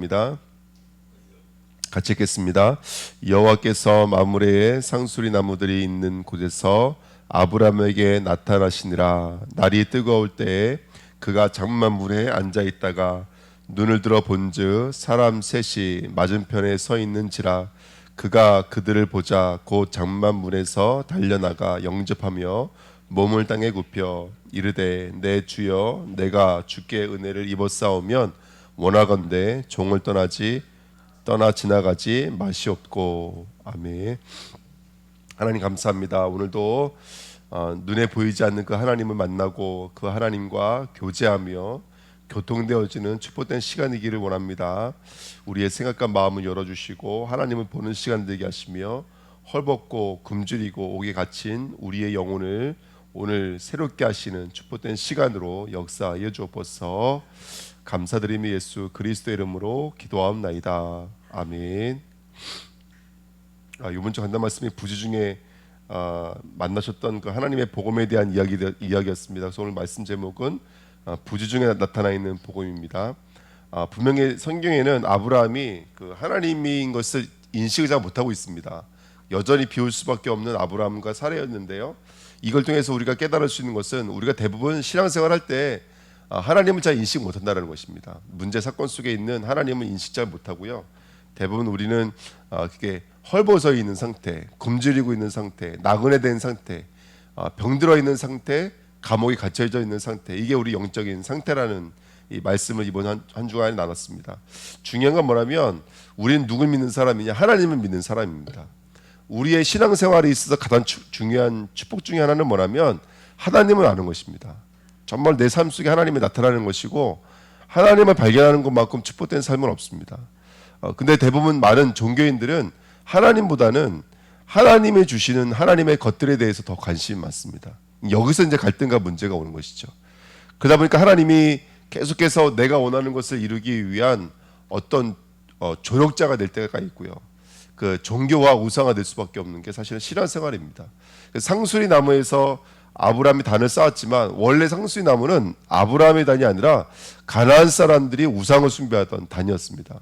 입니다. 같이 읽겠습니다. 여호와께서 마므레에 상수리 나무들이 있는 곳에서 아브라함에게 나타나시니라. 날이 뜨거울 때에 그가 장막 물에 앉아 있다가 눈을 들어 본즉 사람 셋이 맞은편에 서 있는지라. 그가 그들을 보자 곧 장막 문에서 달려나가 영접하며 몸을 땅에 굽혀 이르되 내 주여 내가 주께 은혜를 입었사오면 원하건대 종을 떠나 지나가지 마시옵고. 아멘. 하나님 감사합니다. 오늘도 눈에 보이지 않는 그 하나님을 만나고 그 하나님과 교제하며 교통되어지는 축복된 시간이기를 원합니다. 우리의 생각과 마음을 열어주시고 하나님을 보는 시간 되게 하시며 헐벗고 굶주리고 옥에 갇힌 우리의 영혼을 오늘 새롭게 하시는 축복된 시간으로 역사하여 주옵소서. 감사드리며 예수 그리스도의 이름으로 기도하옵나이다. 아멘. 이번 주 간단 말씀이 부지 중에 만나셨던 그 하나님의 복음에 대한 이야기였습니다. 그래서 오늘 말씀 제목은 부지 중에 나타나 있는 복음입니다. 분명히 성경에는 아브라함이 그 하나님인 것을 인식을 잘 못하고 있습니다. 여전히 비울 수밖에 없는 아브라함과 사례였는데요. 이걸 통해서 우리가 깨달을 수 있는 것은 우리가 대부분 신앙생활할 때 하나님을 잘 인식 못한다는 것입니다. 문제 사건 속에 있는 하나님을 인식 잘 못하고요. 대부분 우리는 그게 헐벗어 있는 상태, 굶주리고 있는 상태, 나그네된 상태, 병들어 있는 상태, 감옥에 갇혀져 있는 상태, 이게 우리 영적인 상태라는 이 말씀을 이번 한 주간에 나눴습니다. 중요한 건 뭐냐면 우리는 누굴 믿는 사람이냐? 하나님을 믿는 사람입니다. 우리의 신앙생활에 있어서 가장 중요한 축복 중에 하나는 뭐냐면 하나님을 아는 것입니다. 정말 내 삶 속에 하나님이 나타나는 것이고 하나님을 발견하는 것만큼 축복된 삶은 없습니다. 근데 대부분 많은 종교인들은 하나님보다는 하나님이 주시는 하나님의 것들에 대해서 더 관심이 많습니다. 여기서 이제 갈등과 문제가 오는 것이죠. 그러다 보니까 하나님이 계속해서 내가 원하는 것을 이루기 위한 어떤 조력자가 될 때가 있고요. 그 종교와 우상화 될 수밖에 없는 게 사실은 신앙생활입니다. 상수리 나무에서 아브라함이 단을 쌓았지만 원래 상수리 나무는 아브라함의 단이 아니라 가나안 사람들이 우상을 숭배하던 단이었습니다.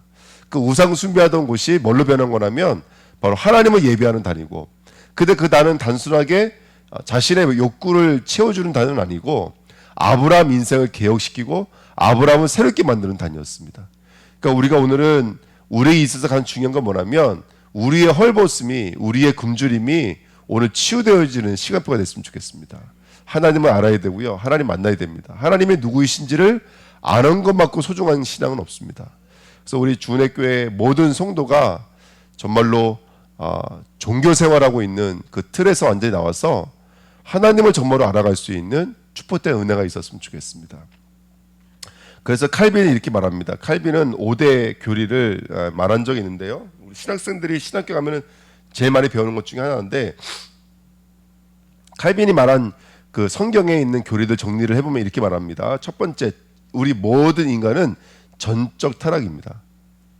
그 우상 숭배하던 곳이 뭘로 변한 거냐면 바로 하나님을 예배하는 단이고, 근데 그 단은 단순하게 자신의 욕구를 채워주는 단은 아니고 아브라함 인생을 개혁시키고 아브라함을 새롭게 만드는 단이었습니다. 그러니까 우리가 오늘은 우리에 있어서 가장 중요한 건 뭐냐면 우리의 헐벗음이, 우리의 굶주림이 오늘 치유되어지는 시간표가 됐으면 좋겠습니다. 하나님을 알아야 되고요. 하나님 만나야 됩니다. 하나님이 누구이신지를 아는 것만큼 소중한 신앙은 없습니다. 그래서 우리 주은혜교회 모든 성도가 정말로 종교생활하고 있는 그 틀에서 완전히 나와서 하나님을 정말로 알아갈 수 있는 축복된 은혜가 있었으면 좋겠습니다. 그래서 칼빈이 이렇게 말합니다. 칼빈은 5대 교리를 말한 적이 있는데요. 우리 신학생들이 신학교 가면은 제일 많이 배우는 것 중에 하나인데, 칼빈이 말한 그 성경에 있는 교리들 정리를 해보면 이렇게 말합니다. 첫 번째, 우리 모든 인간은 전적 타락입니다.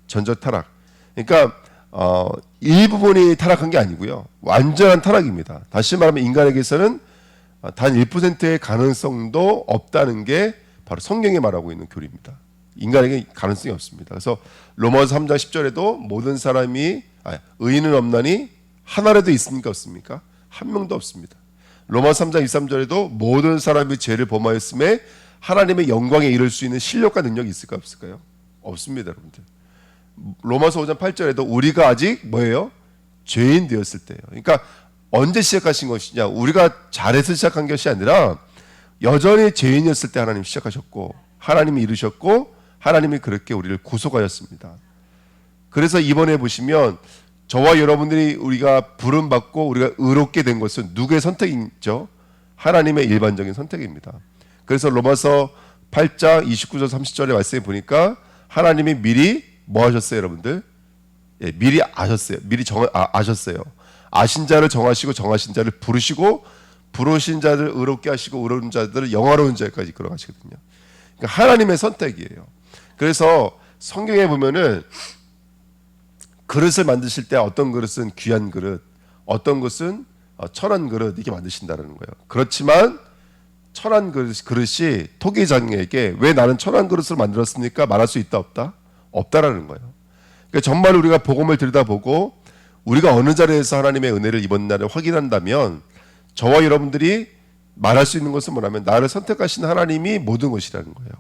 전적 타락. 그러니까 일부분이 타락한 게 아니고요. 완전한 타락입니다. 다시 말하면 인간에게서는 단 1%의 가능성도 없다는 게 바로 성경이 말하고 있는 교리입니다. 인간에게 가능성이 없습니다. 그래서 로마서 3장 10절에도 모든 사람이 의인은 없나니 하나라도 있습니까? 없습니까? 한 명도 없습니다. 로마서 3장 23절에도 모든 사람이 죄를 범하였음에 하나님의 영광에 이를 수 있는 실력과 능력이 있을까 없을까요? 없습니다, 여러분들. 로마서 5장 8절에도 우리가 아직 뭐예요? 죄인 되었을 때예요. 그러니까 언제 시작하신 것이냐? 우리가 잘해서 시작한 것이 아니라 여전히 죄인이었을 때 하나님 시작하셨고 하나님이 이루셨고 하나님이 그렇게 우리를 구속하였습니다. 그래서 이번에 보시면 저와 여러분들이 우리가 부름받고 우리가 의롭게 된 것은 누구의 선택이죠? 하나님의 일반적인 선택입니다. 그래서 로마서 8장 29절 30절의 말씀에 보니까 하나님이 미리 뭐 하셨어요, 여러분들? 미리 아셨어요. 미리 아셨어요. 아신 자를 정하시고 정하신 자를 부르시고 부르신 자를 의롭게 하시고 의로운 자들을 영화로운 자까지 끌어가시거든요. 그러니까 하나님의 선택이에요. 그래서 성경에 보면은 그릇을 만드실 때 어떤 그릇은 귀한 그릇, 어떤 것은 천한 그릇 이렇게 만드신다는 거예요. 그렇지만 천한 그릇이 토기장에게 왜 나는 천한 그릇을 만들었습니까? 말할 수 있다 없다? 없다라는 거예요. 그러니까 정말 우리가 복음을 들여다보고 우리가 어느 자리에서 하나님의 은혜를 이번 날에 확인한다면 저와 여러분들이 말할 수 있는 것은 뭐냐면 나를 선택하신 하나님이 모든 것이라는 거예요.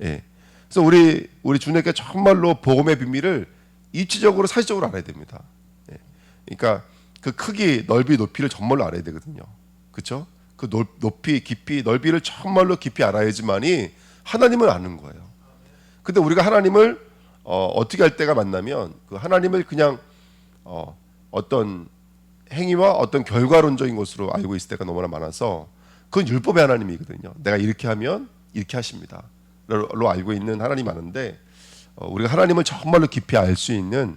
예. 그래서 우리 주님께 정말로 복음의 비밀을 입체적으로 사실적으로 알아야 됩니다. 예. 그러니까 그 크기, 넓이, 높이를 정말로 알아야 되거든요. 그렇죠? 그 높이, 깊이, 넓이를 정말로 깊이 알아야지만이 하나님을 아는 거예요. 근데 우리가 하나님을 어떻게 할 때가 만나면 그 하나님을 그냥 어떤 행위와 어떤 결과론적인 것으로 알고 있을 때가 너무나 많아서 그건 율법의 하나님이거든요. 내가 이렇게 하면 이렇게 하십니다. 로 알고 있는 하나님이 많은데 우리가 하나님을 정말로 깊이 알 수 있는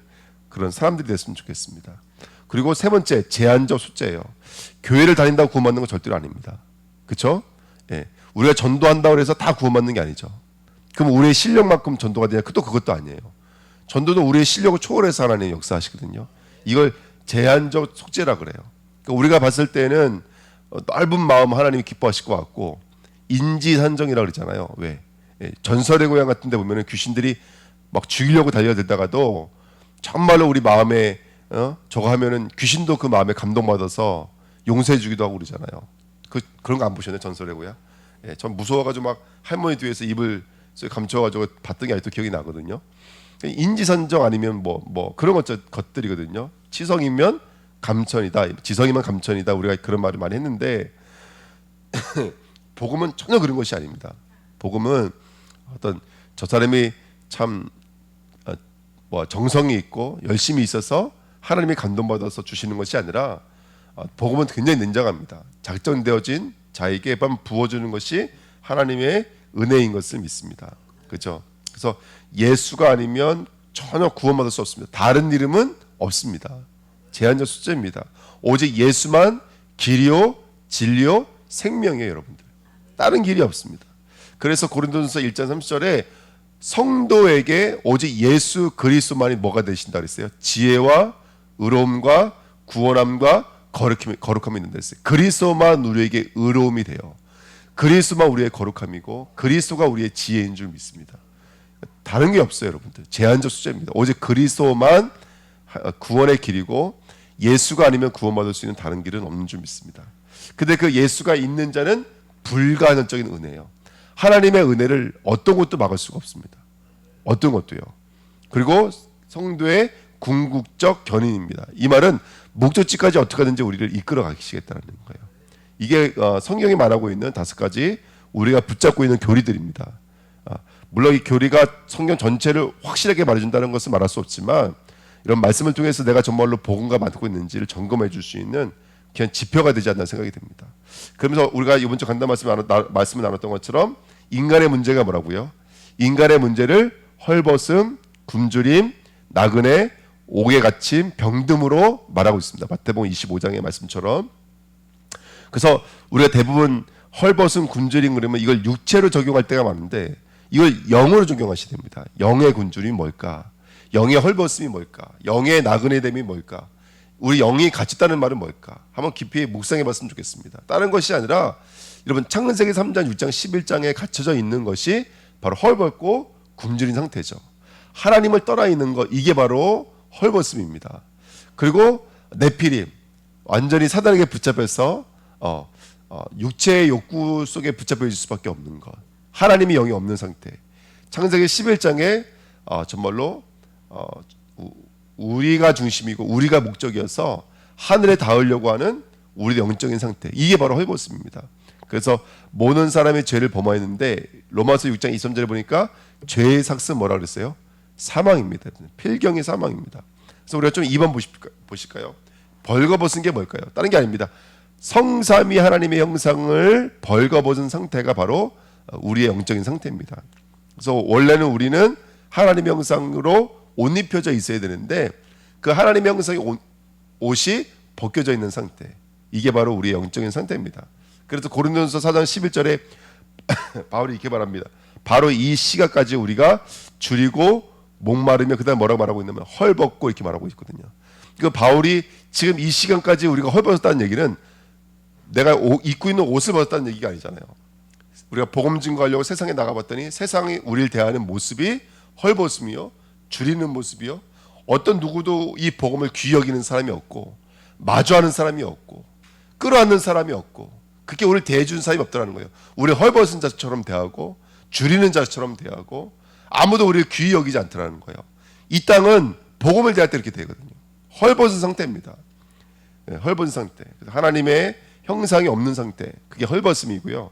그런 사람들이 됐으면 좋겠습니다. 그리고 세 번째, 제한적 숫자예요. 교회를 다닌다고 구원받는 건 절대로 아닙니다. 그렇죠? 예. 우리가 전도한다고 해서 다 구원받는 게 아니죠. 그럼 우리의 실력만큼 전도가 되냐? 그것도 아니에요. 전도도 우리의 실력을 초월해서 하나님 역사하시거든요. 이걸 제한적 속죄라 그래요. 그러니까 우리가 봤을 때는 넓은 마음 하나님이 기뻐하실 것 같고 인지산정이라고 그러잖아요. 왜? 예. 전설의 고향 같은 데 보면 귀신들이 막 죽이려고 달려들다가도 정말로 우리 마음에 저거 하면은 귀신도 그 마음에 감동받아서 용서해 주기도 하고 그러잖아요. 그런 거 안 보셨나요? 전설의 고향? 예, 전 무서워가지고 막 할머니 뒤에서 입을 감춰가지고 봤던 게 아직도 기억이 나거든요. 인지선정 아니면 뭐 그런 것들이거든요. 치성이면 감천이다, 지성이면 감천이다. 우리가 그런 말을 많이 했는데 복음은 전혀 그런 것이 아닙니다. 복음은 어떤 저 사람이 참 정성이 있고 열심히 있어서 하나님이 감동받아서 주시는 것이 아니라 복음은 굉장히 냉정합니다. 작정되어진 자에게만 부어주는 것이 하나님의 은혜인 것을 믿습니다. 그렇죠? 그래서 예수가 아니면 전혀 구원받을 수 없습니다. 다른 이름은 없습니다. 제한적 숫자입니다. 오직 예수만 길이요 진리요 생명이에요, 여러분들. 다른 길이 없습니다. 그래서 고린도전서 1장 30절에 성도에게 오직 예수 그리스도만이 뭐가 되신다 그랬어요? 지혜와 의로움과 구원함과 거룩함이 있는다 그랬어요. 그리스도만 우리에게 의로움이 돼요. 그리스도만 우리의 거룩함이고 그리스도가 우리의 지혜인 줄 믿습니다. 다른 게 없어요, 여러분들. 제한적 숫자입니다. 오직 그리스도만 구원의 길이고 예수가 아니면 구원받을 수 있는 다른 길은 없는 줄 믿습니다. 근데 그 예수가 있는 자는 불가한적인 은혜예요. 하나님의 은혜를 어떤 것도 막을 수가 없습니다. 어떤 것도요. 그리고 성도의 궁극적 견인입니다. 이 말은 목적지까지 어떻게 하든지 우리를 이끌어 가시겠다는 거예요. 이게 성경이 말하고 있는 5가지 우리가 붙잡고 있는 교리들입니다. 물론 이 교리가 성경 전체를 확실하게 말해준다는 것은 말할 수 없지만 이런 말씀을 통해서 내가 정말로 복음과 맞고 있는지를 점검해 줄 수 있는 그냥 지표가 되지 않나 생각이 됩니다. 그러면서 우리가 이번 주 간단 말씀을 나눴던 것처럼 인간의 문제가 뭐라고요? 인간의 문제를 헐벗음, 굶주림, 나그네, 옥에 갇힘, 병듦으로 말하고 있습니다. 마태복음 25장의 말씀처럼. 그래서 우리가 대부분 헐벗음, 굶주림 그러면 이걸 육체로 적용할 때가 많은데 이걸 영으로 적용하셔야 됩니다. 영의 굶주림이 뭘까? 영의 헐벗음이 뭘까? 영의 나그네됨이 뭘까? 우리 영이 갇혔다는 말은 뭘까? 한번 깊이 묵상해 봤으면 좋겠습니다. 다른 것이 아니라 여러분 창세기 3장, 6장, 11장에 갇혀져 있는 것이 바로 헐벗고 굶주린 상태죠. 하나님을 떠나 있는 것, 이게 바로 헐벗음입니다. 그리고 네피림, 완전히 사단에게 붙잡혀서 육체의 욕구 속에 붙잡혀 있을 수밖에 없는 것. 하나님이 영이 없는 상태. 창세기 11장에 정말로 우리가 중심이고 우리가 목적이어서 하늘에 닿으려고 하는 우리의 영적인 상태. 이게 바로 헐벗음입니다. 그래서 모든 사람이 죄를 범하였는데 로마서 6장 23절에 보니까 죄의 삭은 뭐라 그랬어요? 사망입니다. 필경이 사망입니다. 그래서 우리가 좀 2번 보실까요? 벌거벗은 게 뭘까요? 다른 게 아닙니다. 성삼위 하나님의 형상을 벌거벗은 상태가 바로 우리의 영적인 상태입니다. 그래서 원래는 우리는 하나님의 형상으로 옷 입혀져 있어야 되는데 그 하나님의 형상의 옷이 벗겨져 있는 상태. 이게 바로 우리의 영적인 상태입니다. 그래서 고린도전서 4장 11절에 바울이 이렇게 말합니다. 바로 이 시각까지 우리가 줄이고 목마르며 그다음 뭐라고 말하고 있냐면 헐벗고 이렇게 말하고 있거든요. 그 바울이 지금 이 시간까지 우리가 헐벗었다는 얘기는 내가 입고 있는 옷을 벗었다는 얘기가 아니잖아요. 우리가 복음 증거하려고 세상에 나가봤더니 세상이 우리를 대하는 모습이 헐벗음이요 줄이는 모습이요. 어떤 누구도 이 복음을 귀히 여기는 사람이 없고, 마주하는 사람이 없고, 끌어안는 사람이 없고, 그렇게 우리를 대해주는 사람이 없다는 거예요. 우리 헐벗은 자처럼 대하고, 줄이는 자처럼 대하고, 아무도 우리를 귀히 여기지 않더라는 거예요. 이 땅은 복음을 대할 때 이렇게 되거든요. 헐벗은 상태입니다. 네, 헐벗은 상태. 그래서 하나님의 형상이 없는 상태, 그게 헐벗음이고요.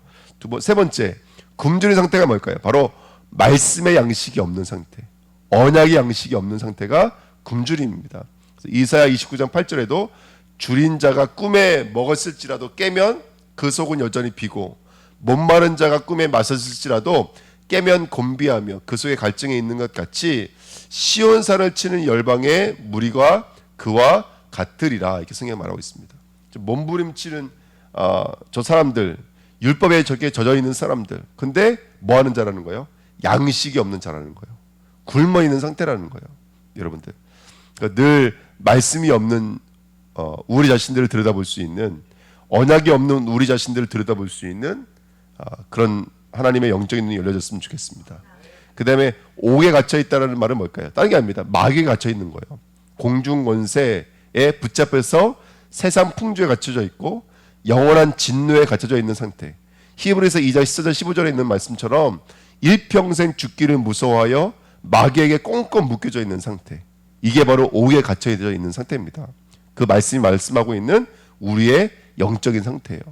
세 번째, 굶주린 상태가 뭘까요? 바로 말씀의 양식이 없는 상태, 언약의 양식이 없는 상태가 굶주림입니다. 이사야 29장 8절에도 줄인 자가 꿈에 먹었을지라도 깨면 그 속은 여전히 비고, 목마른 자가 꿈에 마셨을지라도 깨면 곤비하며 그 속에 갈증이 있는 것 같이 시온산을 치는 열방의 무리가 그와 같으리라, 이렇게 성경이 말하고 있습니다. 몸부림치는 저 사람들, 율법에 저게 젖어 있는 사람들, 근데 뭐 하는 자라는 거예요? 양식이 없는 자라는 거예요. 굶어 있는 상태라는 거예요. 여러분들, 그러니까 늘 말씀이 없는 우리 자신들을 들여다볼 수 있는, 언약이 없는 우리 자신들을 들여다볼 수 있는 그런 하나님의 영적인 눈이 열려졌으면 좋겠습니다. 그 다음에 옥에 갇혀 있다는 말은 뭘까요? 다른 게 아닙니다. 마귀에 갇혀 있는 거예요. 공중 권세에 붙잡혀서 세상 풍조에 갇혀져 있고 영원한 진노에 갇혀져 있는 상태. 히브리서 2장 14절 15절에 있는 말씀처럼 일평생 죽기를 무서워하여 마귀에게 꽁꽁 묶여져 있는 상태. 이게 바로 옥에 갇혀져 있는 상태입니다. 그 말씀이 말씀하고 있는 우리의 영적인 상태예요.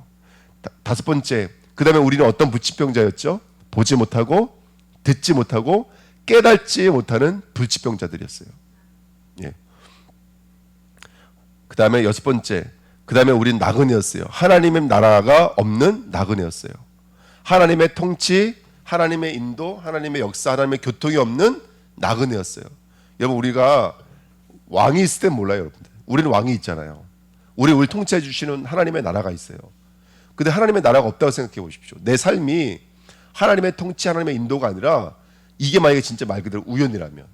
다섯 번째, 그 다음에 우리는 어떤 부치병자였죠? 보지 못하고 듣지 못하고 깨닫지 못하는 불치병자들이었어요. 예. 그 다음에 여섯 번째, 그 다음에 우리는 나그네였어요. 하나님의 나라가 없는 나그네였어요. 하나님의 통치, 하나님의 인도, 하나님의 역사, 하나님의 교통이 없는 나그네였어요. 여러분, 우리가 왕이 있을 땐 몰라요. 여러분들, 우리는 왕이 있잖아요. 우리 통치해 주시는 하나님의 나라가 있어요. 근데 하나님의 나라가 없다고 생각해 보십시오. 내 삶이 하나님의 통치, 하나님의 인도가 아니라 이게 만약에 진짜 말 그대로 우연이라면,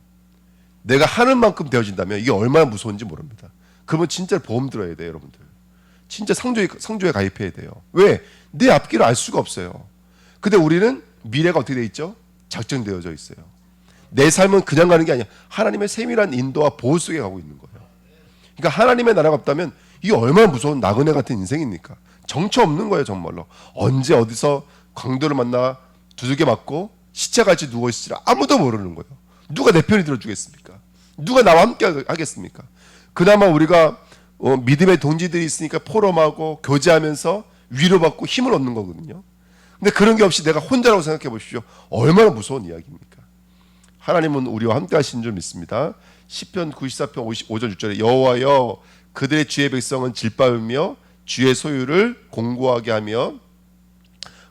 내가 하는 만큼 되어진다면 이게 얼마나 무서운지 모릅니다. 그러면 진짜 보험 들어야 돼요. 여러분들, 진짜 상조에 가입해야 돼요. 왜? 내 앞길을 알 수가 없어요. 근데 우리는 미래가 어떻게 돼 있죠? 작정되어져 있어요. 내 삶은 그냥 가는 게 아니야. 하나님의 세밀한 인도와 보호 속에 가고 있는 거예요. 그러니까 하나님의 나라가 없다면 이게 얼마나 무서운 나그네 같은 인생입니까? 정처 없는 거예요. 정말로 언제 어디서 강도를 만나 두들겨 맞고 시체같이 누워있으라 아무도 모르는 거예요. 누가 내 편이 들어주겠습니까? 누가 나와 함께 하겠습니까? 그나마 우리가 믿음의 동지들이 있으니까 포럼하고 교제하면서 위로받고 힘을 얻는 거거든요. 근데 그런 게 없이 내가 혼자라고 생각해 보십시오. 얼마나 무서운 이야기입니까? 하나님은 우리와 함께 하신 줄 믿습니다. 시편 94편 5절 6절에 여호와여 그들의 주의 백성은 질바으며 주의 소유를 공고하게 하며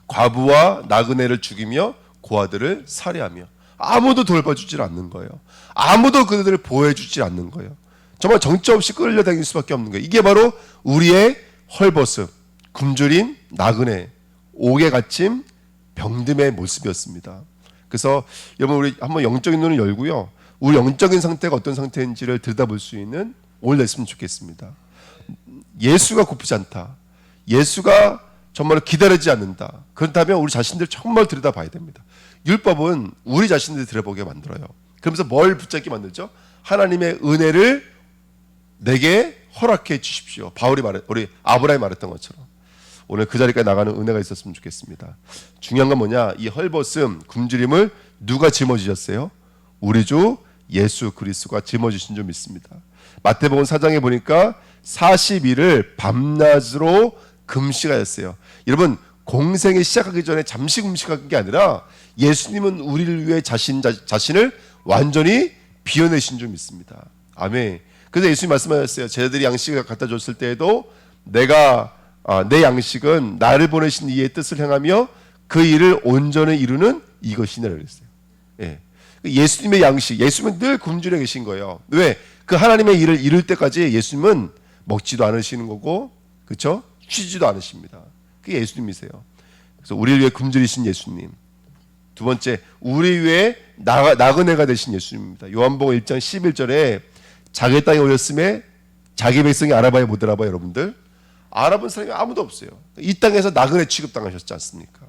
과부와 나그네를 죽이며 고아들을 살해하며, 아무도 돌봐주질 않는 거예요. 아무도 그들을 보호해주질 않는 거예요. 정말 정처 없이 끌려다닐 수밖에 없는 거예요. 이게 바로 우리의 헐벗음, 굶주린 나그네, 옥에 갇힘, 병듦의 모습이었습니다. 그래서 여러분, 우리 한번 영적인 눈을 열고요, 우리 영적인 상태가 어떤 상태인지를 들여다볼 수 있는 오늘 됐으면 좋겠습니다. 예수가 고프지 않다, 예수가 정말 기다리지 않는다, 그렇다면 우리 자신들 정말 들여다봐야 됩니다. 율법은 우리 자신들 들여보게 만들어요. 그러면서 뭘 붙잡게 만들죠? 하나님의 은혜를 내게 허락해 주십시오. 우리 아브라함이 말했던 것처럼 오늘 그 자리까지 나가는 은혜가 있었으면 좋겠습니다. 중요한 건 뭐냐? 이 헐벗음, 굶주림을 누가 짊어지셨어요? 우리 주 예수 그리스도가 짊어지신 줄 믿습니다. 마태복음 4장에 보니까 40일을 밤낮으로 금식하였어요. 여러분, 공생이 시작하기 전에 잠시 금식한 게 아니라 예수님은 우리를 위해 자신을 완전히 비워내신 줄 믿습니다. 아멘. 그래서 예수님 말씀하셨어요. 제자들이 양식을 갖다 줬을 때에도 내 양식은 나를 보내신 이의 뜻을 행하며 그 일을 온전히 이루는 이것이니라 그랬어요. 예. 예수님의 양식, 예수님은 늘 굶주려 계신 거예요. 왜? 그 하나님의 일을 이룰 때까지 예수님은 먹지도 않으시는 거고, 그렇죠? 쉬지도 않으십니다. 그게 예수님이세요. 그래서 우리를 위해 굶주리신 예수님. 두 번째, 우리 위해 나그네가 되신 예수님입니다. 요한복음 1장 11절에 자기 땅에 오셨음에 자기 백성이 알아봐야 못 알아봐요. 여러분들, 알아본 사람이 아무도 없어요. 이 땅에서 나그네 취급당하셨지 않습니까?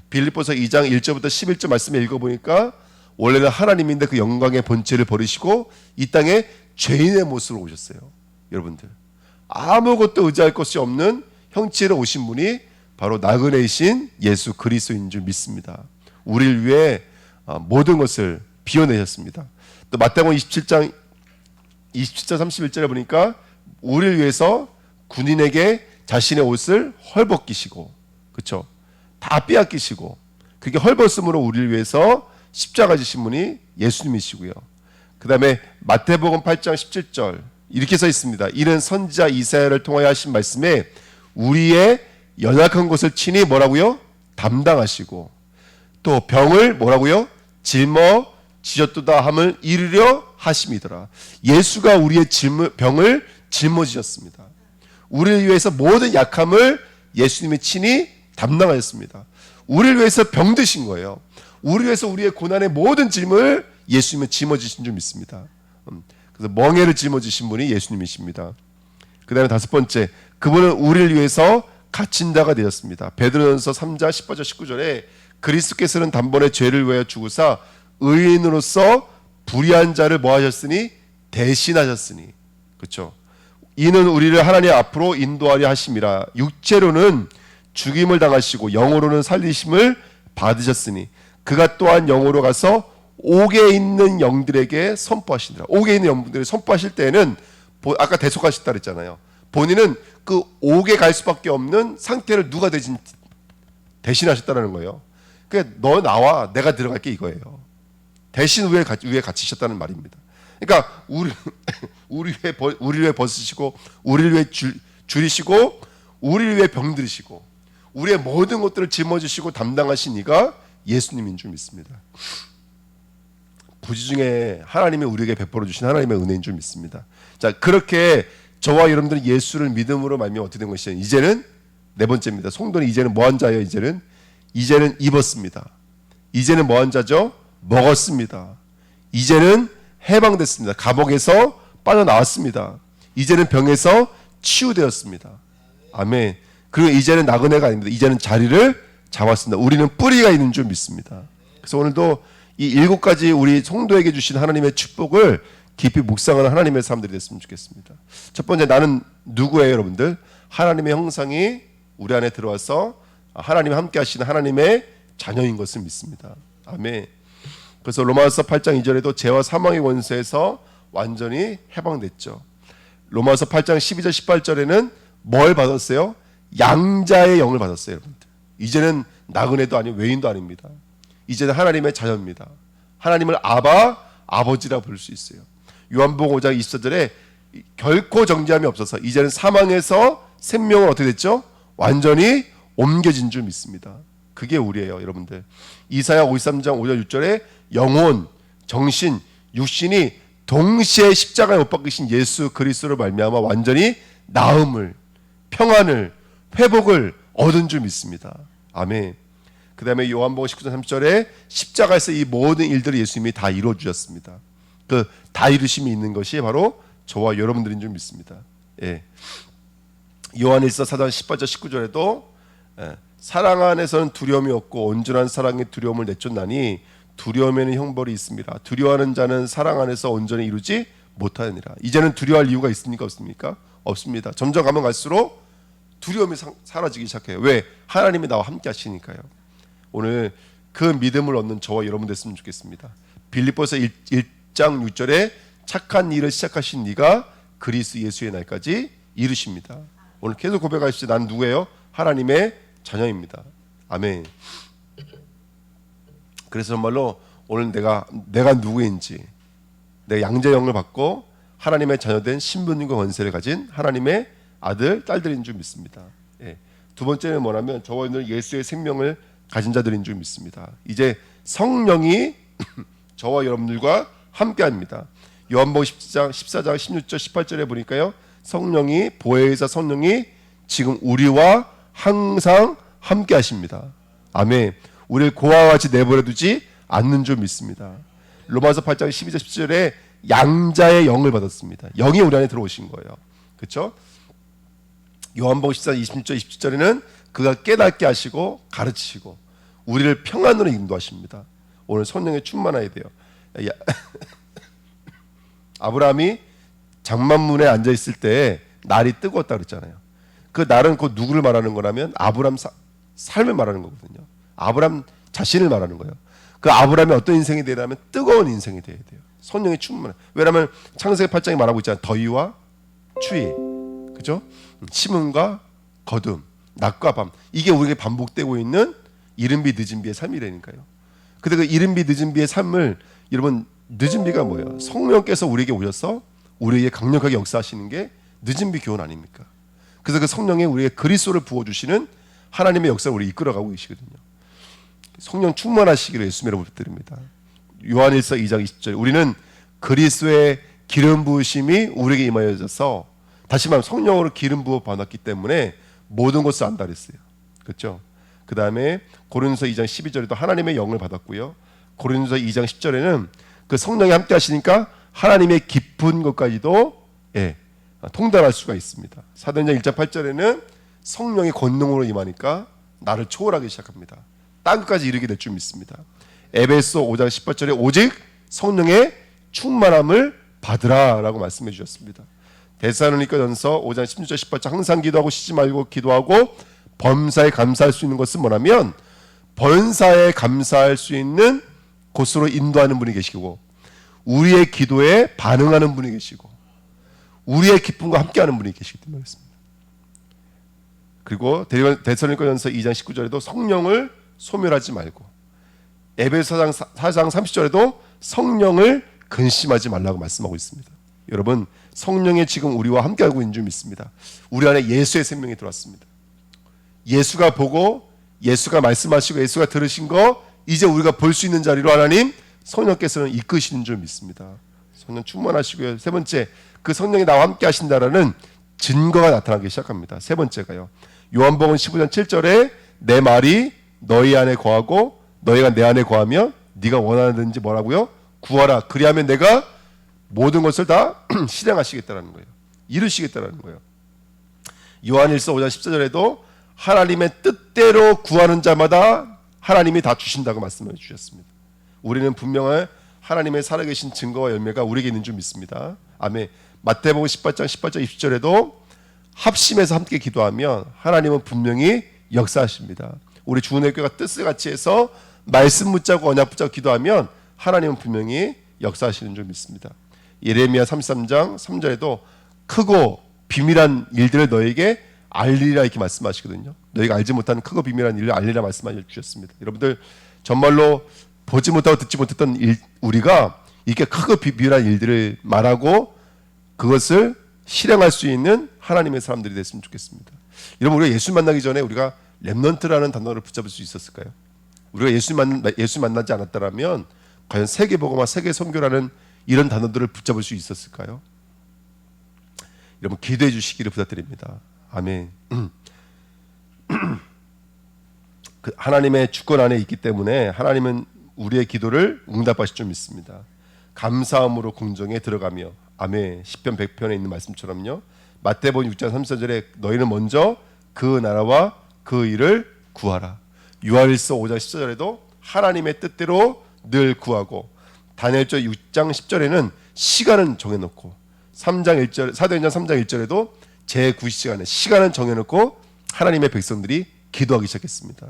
빌립보서 2장 1절부터 11절 말씀을 읽어보니까 원래는 하나님인데 그 영광의 본체를 버리시고 이 땅에 죄인의 모습으로 오셨어요. 여러분들, 아무것도 의지할 것이 없는 형체로 오신 분이 바로 나그네이신 예수 그리스도인 줄 믿습니다. 우리를 위해 모든 것을 비워내셨습니다. 또 마태복음 27장 31절에 보니까 우리를 위해서 군인에게 자신의 옷을 헐벗기시고, 그렇죠? 다 빼앗기시고, 그게 헐벗음으로 우리를 위해서 십자가 지신 분이 예수님이시고요. 그 다음에 마태복음 8장 17절 이렇게 써 있습니다. 이는 선지자 이사야를 통하여 하신 말씀에 우리의 연약한 것을 친히 뭐라고요? 담당하시고, 또 병을 뭐라고요? 짊어지셨도다 함을 이루려 하심이더라. 예수가 우리의 병을 짊어지셨습니다. 우리를 위해서 모든 약함을 예수님이 친히 담당하셨습니다. 우리를 위해서 병드신 거예요. 우리를 위해서 우리의 고난의 모든 짐을 예수님이 짊어지신 줄 믿습니다. 그래서 멍에를 짊어지신 분이 예수님이십니다. 그 다음에 다섯 번째, 그분은 우리를 위해서 갇힌 자가 되었습니다. 베드로전서 3장 18절 19절에 그리스도께서는 단번에 죄를 위하여 죽으사 의인으로서 불의한 자를 뭐 하셨으니? 대신하셨으니. 그렇죠? 이는 우리를 하나님 앞으로 인도하려 하심이라. 육체로는 죽임을 당하시고 영으로는 살리심을 받으셨으니 그가 또한 영으로 가서 옥에 있는 영들에게 선포하시니라. 옥에 있는 영들에게 선포하실 때는 아까 대속하셨다 그랬잖아요. 본인은 그 옥에 갈 수밖에 없는 상태를 누가 대신하셨다는 거예요. 그러니까 너 나와, 내가 들어갈게 이거예요. 대신 위에 갇히셨다는 말입니다. 그러니까 우리를 위해 벗으시고, 우리를 위해 줄이시고, 우리를 위해 병들으시고, 우리의 모든 것들을 짊어지시고 담당하신 이가 예수님인 줄 믿습니다. 부지 중에 하나님이 우리에게 베풀어 주신 하나님의 은혜인 줄 믿습니다. 자, 그렇게 저와 여러분들은 예수를 믿음으로 말미암아 어떻게 된 것이냐? 이제는 네 번째입니다. 성도는 이제는 뭐한 자예요? 이제는 입었습니다. 이제는 뭐한 자죠? 먹었습니다. 이제는 해방됐습니다. 감옥에서 빠져나왔습니다. 이제는 병에서 치유되었습니다. 아멘. 그리고 이제는 나그네가 아닙니다. 이제는 자리를 잡았습니다. 우리는 뿌리가 있는 줄 믿습니다. 그래서 오늘도 이 7가지 우리 성도에게 주신 하나님의 축복을 깊이 묵상하는 하나님의 사람들이 됐으면 좋겠습니다. 첫 번째, 나는 누구예요, 여러분들? 하나님의 형상이 우리 안에 들어와서 하나님 함께 하시는 하나님의 자녀인 것을 믿습니다. 아멘. 그래서 로마서 8장 2절에도 죄와 사망의 권세에서 완전히 해방됐죠. 로마서 8장 12절 18절에는 뭘 받았어요? 양자의 영을 받았어요, 여러분들. 이제는 나그네도 아니고 외인도 아닙니다. 이제는 하나님의 자녀입니다. 하나님을 아버지라 부를 수 있어요. 요한복음 5장 24절에 결코 정죄함이 없어서 이제는 사망에서 생명은 어떻게 됐죠? 완전히 옮겨진 줄 믿습니다. 그게 우리예요, 여러분들. 이사야 53장 5절 6절에 영혼, 정신, 육신이 동시에 십자가에 못 박히신 예수 그리스도로 말미암아 완전히 나음을, 평안을, 회복을 얻은 줄 믿습니다. 아멘. 그 다음에 요한복음 19장 3절에 십자가에서 이 모든 일들을 예수님이 다 이루어 주셨습니다. 그 다 이루심이 있는 것이 바로 저와 여러분들인 줄 믿습니다. 예. 요한일서 4장 18절 19절에도 사랑 안에서는 두려움이 없고 온전한 사랑의 두려움을 내쫓나니 두려움에는 형벌이 있습니다. 두려워하는 자는 사랑 안에서 온전히 이루지 못하느니라. 이제는 두려워할 이유가 있습니까? 없습니까? 없습니다. 점점 가면 갈수록 두려움이 사라지기 시작해요. 왜? 하나님이 나와 함께 하시니까요. 오늘 그 믿음을 얻는 저와 여러분 됐으면 좋겠습니다. 빌립보서 1장 6절에 착한 일을 시작하신 네가 그리스도 예수의 날까지 이루십니다. 오늘 계속 고백하십시오. 난 누구예요? 하나님의 자녀입니다. 아멘. 그래서 정말로 오늘 내가 누구인지, 내가 양자의 영을 받고 하나님의 자녀된 신분과 권세를 가진 하나님의 아들, 딸들인 줄 믿습니다. 예. 두 번째는 뭐냐면 저와 오늘 예수의 생명을 가진 자들인 줄 믿습니다. 이제 성령이 저와 여러분들과 함께합니다. 요한복음 14장 16절 18절에 보니까요, 성령이 보혜사 성령이 지금 우리와 항상 함께하십니다. 아멘. 우리를 고아와 같이 내버려두지 않는 줄 믿습니다. 로마서 8장 12절 17절에 양자의 영을 받았습니다. 영이 우리 안에 들어오신 거예요. 그렇죠? 요한복음 14장 26절 27절에는 그가 깨닫게 하시고 가르치시고 우리를 평안으로 인도하십니다. 오늘 성령에 충만해야 돼요. 야, 아브라함이 장만문에 앉아 있을 때 날이 뜨거웠다 그랬잖아요. 그 날은 그 누구를 말하는 거라면 아브라함 삶을 말하는 거거든요. 아브라함 자신을 말하는 거예요. 그 아브라함이 어떤 인생이 되려면 뜨거운 인생이 돼야 돼요. 성령이 충만해. 왜냐하면 창세기 8장이 말하고 있잖아요. 더위와 추위, 그죠? 심음과 거둠, 낮과 밤. 이게 우리에게 반복되고 있는 이른비 늦은비의 삶이라니까요. 근데 그 이른비 늦은비의 삶을 여러분 늦은비가 뭐예요? 성령께서 우리에게 오셔서 우리에게 강력하게 역사하시는 게 늦은비 교훈 아닙니까? 그래서 그 성령에 우리에게 그리스도를 부어주시는 하나님의 역사를 우리 이끌어가고 계시거든요. 성령 충만하시기를 예수님으로 부탁드립니다. 요한일서 2장 20절 우리는 그리스도의 기름 부으심이 우리에게 임하여져서 다시 말하면 성령으로 기름 부어 받았기 때문에 모든 것을 안다 그랬어요. 그렇죠? 그 다음에 고린도서 2장 12절에도 하나님의 영을 받았고요. 고린도서 2장 10절에는 그 성령이 함께 하시니까 하나님의 깊은 것까지도 통달할 수가 있습니다. 사도행전 1장 8절에는 성령의 권능으로 임하니까 나를 초월하기 시작합니다. 땅끝까지 이르게 될 줄 믿습니다. 에베소 5장 18절에 오직 성령의 충만함을 받으라 라고 말씀해 주셨습니다. 데살로니가전서 5장 16절 18절 항상 기도하고 쉬지 말고 기도하고 범사에 감사할 수 있는 것은 뭐냐면 번사에 감사할 수 있는 곳으로 인도하는 분이 계시고 우리의 기도에 반응하는 분이 계시고 우리의 기쁨과 함께하는 분이 계시기 때문에 그렇습니다. 그리고 데살로니가전서 2장 19절에도 성령을 소멸하지 말고 에베소 4장 30절에도 성령을 근심하지 말라고 말씀하고 있습니다. 여러분 성령이 지금 우리와 함께하고 있는 줄 믿습니다. 우리 안에 예수의 생명이 들어왔습니다. 예수가 보고 예수가 말씀하시고 예수가 들으신 거 이제 우리가 볼 수 있는 자리로 하나님 성령께서는 이끄시는 줄 믿습니다. 성령 충만하시고요. 세 번째 그 성령이 나와 함께 하신다라는 증거가 나타나기 시작합니다. 세 번째가요. 요한복음 15장 7절에 내 말이 너희 안에 거하고 너희가 내 안에 거하며 네가 원하는지 뭐라고요? 구하라. 그리하면 내가 모든 것을 다 실행하시겠다라는 거예요. 이루시겠다라는 거예요. 요한일서 5장 14절에도 하나님의 뜻대로 구하는 자마다 하나님이 다 주신다고 말씀해 주셨습니다. 우리는 분명한 하나님의 살아계신 증거와 열매가 우리에게 있는 줄 믿습니다. 아멘. 마태복음 18장 18절 20절에도 합심해서 함께 기도하면 하나님은 분명히 역사하십니다. 우리 주은혜 교회가 뜻을 같이 해서 말씀 붙잡고 언약 붙잡고 기도하면 하나님은 분명히 역사하시는 줄 믿습니다. 예레미야 33장 3절에도 크고 비밀한 일들을 너에게 알리라 이렇게 말씀하시거든요. 너희가 알지 못하는 크고 비밀한 일을 알리라 말씀해 주셨습니다. 여러분들 정말로 보지 못하고 듣지 못했던 우리가 이렇게 크고 비밀한 일들을 말하고 그것을 실행할 수 있는 하나님의 사람들이 됐으면 좋겠습니다. 여러분 우리가 예수 만나기 전에 우리가 렘넌트라는 단어를 붙잡을 수 있었을까요? 우리가 예수 만나지 않았다면 과연 세계복음화 세계선교라는 이런 단어들을 붙잡을 수 있었을까요? 여러분 기도해 주시기를 부탁드립니다. 아멘. 그 하나님의 주권 안에 있기 때문에 하나님은 우리의 기도를 응답하실 줄 믿습니다. 감사함으로 궁정에 들어가며 아멘. 시편 100편에 있는 말씀처럼요. 마태복음 6장 34절에 너희는 먼저 그 나라와 그 일을 구하라. 요한일서 5장 14절에도 하나님의 뜻대로 늘 구하고 다니엘서 6장 10절에는 시간은 정해놓고 3장 1절 사도행전 3장 1절에도 제9시간에 시간은 정해놓고 하나님의 백성들이 기도하기 시작했습니다.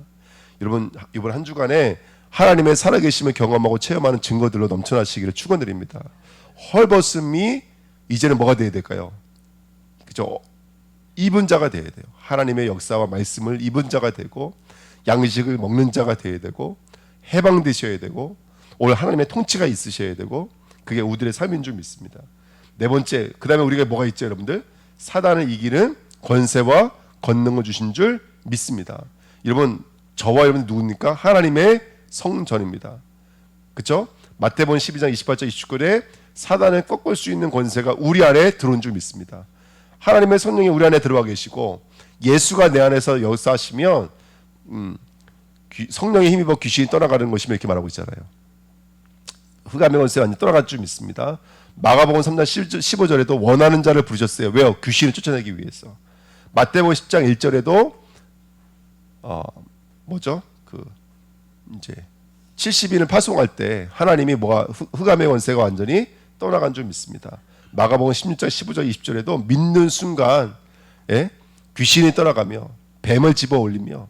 여러분 이번 한 주간에 하나님의 살아계심을 경험하고 체험하는 증거들로 넘쳐나시기를 축원드립니다. 헐벗음이 이제는 뭐가 되어야 될까요? 그죠? 입은 자가 되어야 돼요. 하나님의 역사와 말씀을 입은 자가 되고 양식을 먹는 자가 되어야 되고 해방되셔야 되고 오늘 하나님의 통치가 있으셔야 되고 그게 우리들의 삶인 줄 믿습니다. 네 번째, 그 다음에 우리가 뭐가 있죠 여러분들? 사단을 이기는 권세와 권능을 주신 줄 믿습니다. 여러분 저와 여러분 누굽니까? 하나님의 성전입니다. 그렇죠? 마태복음 12장 28절 29절에 사단을 꺾을 수 있는 권세가 우리 안에 들어온 줄 믿습니다. 하나님의 성령이 우리 안에 들어와 계시고 예수가 내 안에서 역사하시면 성령의 힘입어 귀신이 떠나가는 것이며 이렇게 말하고 있잖아요. 흑암의 권세가 완전히 떠나갈 줄 믿습니다. 마가복음 3장 15절에도 원하는 자를 부르셨어요. 왜요? 귀신을 쫓아내기 위해서. 마태복음 10장 1절에도 뭐죠? 그 이제 70인을 파송할 때 하나님이 흑암의 권세가 완전히 떠나간 줄 믿습니다. 마가복음 16장 15절 20절에도 믿는 순간 귀신이 떠나가며 뱀을 집어 올리며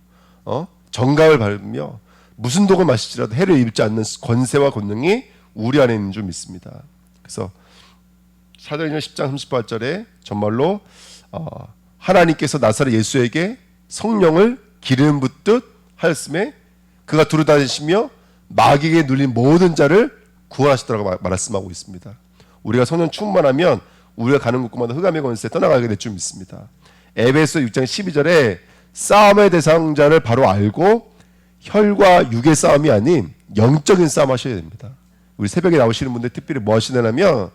정갑을 밟으며 무슨 독을 마실지라도 해를 입지 않는 권세와 권능이 우리 안에 있는 줄 믿습니다. 그래서 사도행전 10장 38절에 정말로 하나님께서 나사렛 예수에게 성령을 기름 붓듯 하였음에 그가 두루다니시며 마귀에게 눌린 모든 자를 구원하시더라고 말씀하고 있습니다. 우리가 성령 충만하면 우리가 가는 곳마다 흑암의 권세에 떠나가게 될 줄 믿습니다. 에베소 6장 12절에 싸움의 대상자를 바로 알고 혈과 육의 싸움이 아닌 영적인 싸움 하셔야 됩니다. 우리 새벽에 나오시는 분들 특별히 뭐 하시냐면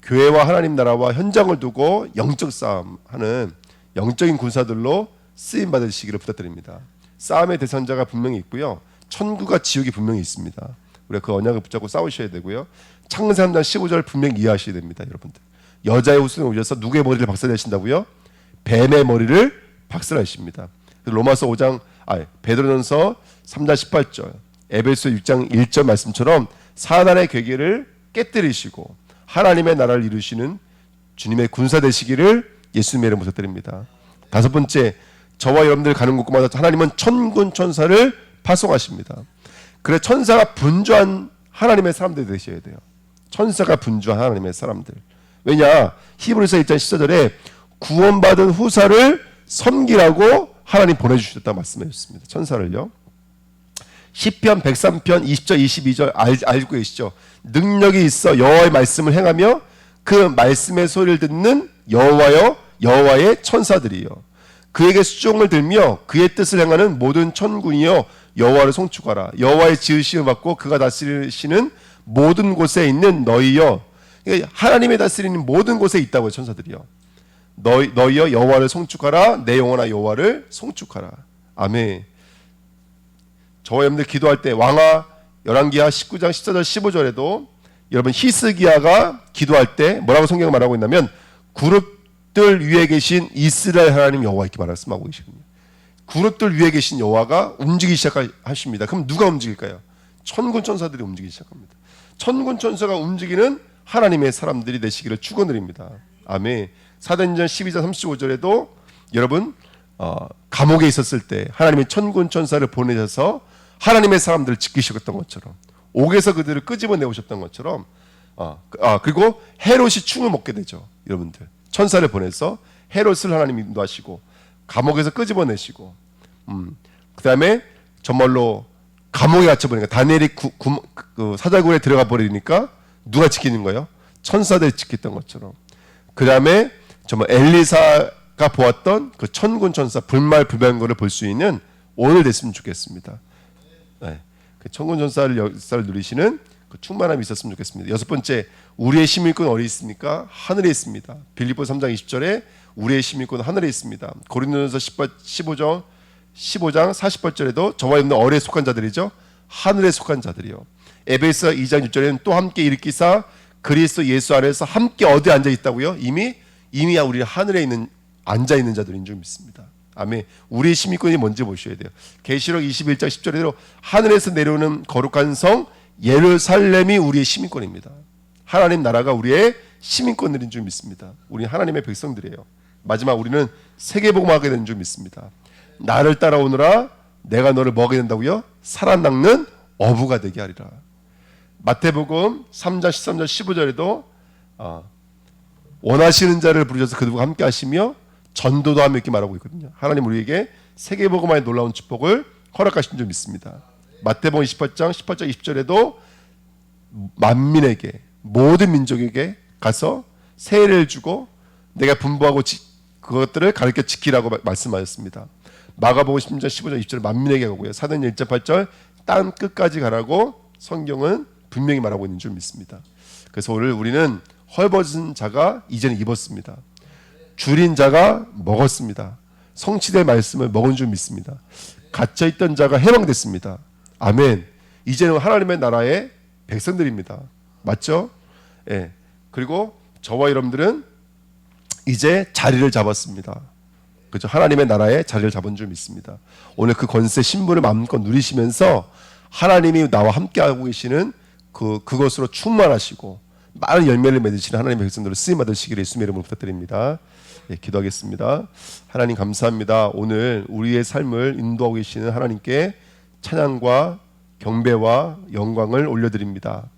교회와 하나님 나라와 현장을 두고 영적 싸움하는 영적인 군사들로 쓰임 받으시기를 부탁드립니다. 싸움의 대상자가 분명히 있고요. 천국과 지옥이 분명히 있습니다. 우리가 그 언약을 붙잡고 싸우셔야 되고요. 창세기 3장 15절 분명히 이해하셔야 됩니다. 여러분들. 여자의 후손에 오셔서 누구의 머리를 박살내신다고요? 뱀의 머리를 박살내십니다. 로마서 5장 베드로전서 3장 18절 에베소 6장 1절 말씀처럼 사단의 괴계를 깨뜨리시고 하나님의 나라를 이루시는 주님의 군사 되시기를 예수님의 이름으로 부탁드립니다. 다섯 번째, 저와 여러분들 가는 곳마다 하나님은 천군 천사를 파송하십니다. 그래 천사가 분주한 하나님의 사람들이 되셔야 돼요. 천사가 분주한 하나님의 사람들. 왜냐? 히브리서 1장 14절에 구원받은 후사를 섬기라고 하나님 보내주셨다고 말씀해 주셨습니다. 천사를요. 시편 103편 20절 22절 알고 계시죠? 능력이 있어 여호와의 말씀을 행하며 그 말씀의 소리를 듣는 여호와의 천사들이요. 그에게 수종을 들며 그의 뜻을 행하는 모든 천군이여 여호와를 송축하라. 여호와의 지으심을 받고 그가 다스리시는 모든 곳에 있는 너희여. 하나님의 다스리는 모든 곳에 있다고요. 천사들이요. 너희여 여호와를 송축하라. 내 영혼아 여호와를 송축하라. 아멘. 저와 여러분들 기도할 때 왕하 열왕기하 19장 14절 15절에도 여러분 히스기야가 기도할 때 뭐라고 성경을 말하고 있냐면 그룹들 위에 계신 이스라엘 하나님 여호와 이렇게 말씀하고 계시거든요. 그룹들 위에 계신 여호와가 움직이기 시작하십니다. 그럼 누가 움직일까요? 천군 천사들이 움직이기 시작합니다. 천군 천사가 움직이는 하나님의 사람들이 되시기를 축원드립니다. 아멘. 사도행전 12장 35절에도 여러분 감옥에 있었을 때 하나님의 천군 천사를 보내셔서 하나님의 사람들을 지키셨던 것처럼 옥에서 그들을 끄집어내오셨던 것처럼 그리고 헤롯이 충을 먹게 되죠. 여러분들 천사를 보내서 헤롯을 하나님이 인도하시고 감옥에서 끄집어내시고 그 다음에 정말로 감옥에 갇혀버리니까 다니엘이 사자굴에 들어가 버리니까 누가 지키는 거예요? 천사들이 지켰던 것처럼. 그 다음에 정말 엘리사가 보았던 그 천군 천사 불말불변거를 볼 수 있는 오늘 됐으면 좋겠습니다. 네. 그 천군 천사를 역사를 누리시는 그 충만함이 있었으면 좋겠습니다. 여섯 번째, 우리의 시민권 어디 있습니까? 하늘에 있습니다. 빌립보서 3장 20절에 우리의 시민권 하늘에 있습니다. 고린도전서 15장 48절에도 저와 있는 어뢰에 속한 자들이죠. 하늘에 속한 자들이요. 에베소 2장 6절에는 또 함께 일으키사 그리스도 예수 안에서 함께 어디에 앉아 있다고요? 이미 우리 하늘에 있는 앉아 있는 자들인 줄 믿습니다. 아멘. 우리의 시민권이 뭔지 보셔야 돼요. 계시록 21장 10절에도 하늘에서 내려오는 거룩한 성 예루살렘이 우리의 시민권입니다. 하나님 나라가 우리의 시민권들인 줄 믿습니다. 우리 하나님의 백성들이에요. 마지막 우리는 세계복음하게 되는 줄 믿습니다. 나를 따라오느라 내가 너를 뭐하게 된다고요? 살아남는 어부가 되게 하리라. 마태복음 3장 13절 15절에도 원하시는 자를 부르셔서 그들과 함께 하시며 전도도 하며 이렇게 말하고 있거든요. 하나님 우리에게 세계복음화의 놀라운 축복을 허락하신 줄 믿습니다. 마태복음 28장 18절 20절에도 만민에게 모든 민족에게 가서 세례를 주고 내가 분부하고 그것들을 가르쳐 지키라고 말씀하셨습니다. 마가복음 10장 15절 20절 만민에게 가고요. 사도행전 1장 8절 땅 끝까지 가라고 성경은 분명히 말하고 있는 줄 믿습니다. 그래서 오늘 우리는 헐벗은 자가 이제는 입었습니다. 줄인 자가 먹었습니다. 성취될 말씀을 먹은 줄 믿습니다. 갇혀있던 자가 해방됐습니다. 아멘. 이제는 하나님의 나라의 백성들입니다. 맞죠? 예. 그리고 저와 여러분들은 이제 자리를 잡았습니다. 그렇죠? 하나님의 나라에 자리를 잡은 줄 믿습니다. 오늘 그 권세 신분을 마음껏 누리시면서 하나님이 나와 함께하고 계시는 그것으로 충만하시고 많은 열매를 맺으시는 하나님의 백성들을 쓰임 받으시기를 예수님의 이름으로 부탁드립니다. 예, 기도하겠습니다. 하나님 감사합니다. 오늘 우리의 삶을 인도하고 계시는 하나님께 찬양과 경배와 영광을 올려드립니다.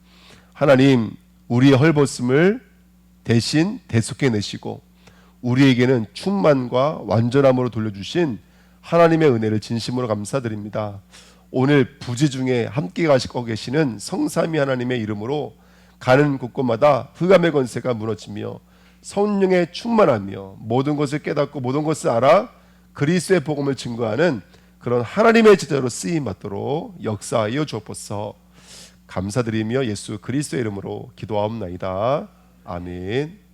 하나님, 우리의 헐벗음을 대신 대속해 내시고 우리에게는 충만과 완전함으로 돌려주신 하나님의 은혜를 진심으로 감사드립니다. 오늘 부지 중에 함께 가시고 계시는 성삼위 하나님의 이름으로 가는 곳곳마다 흑암의 권세가 무너지며 성령의 충만하며 모든 것을 깨닫고 모든 것을 알아 그리스도의 복음을 증거하는 그런 하나님의 제자로 쓰임 받도록 역사하여 주옵소서. 감사드리며 예수 그리스도의 이름으로 기도하옵나이다. 아멘.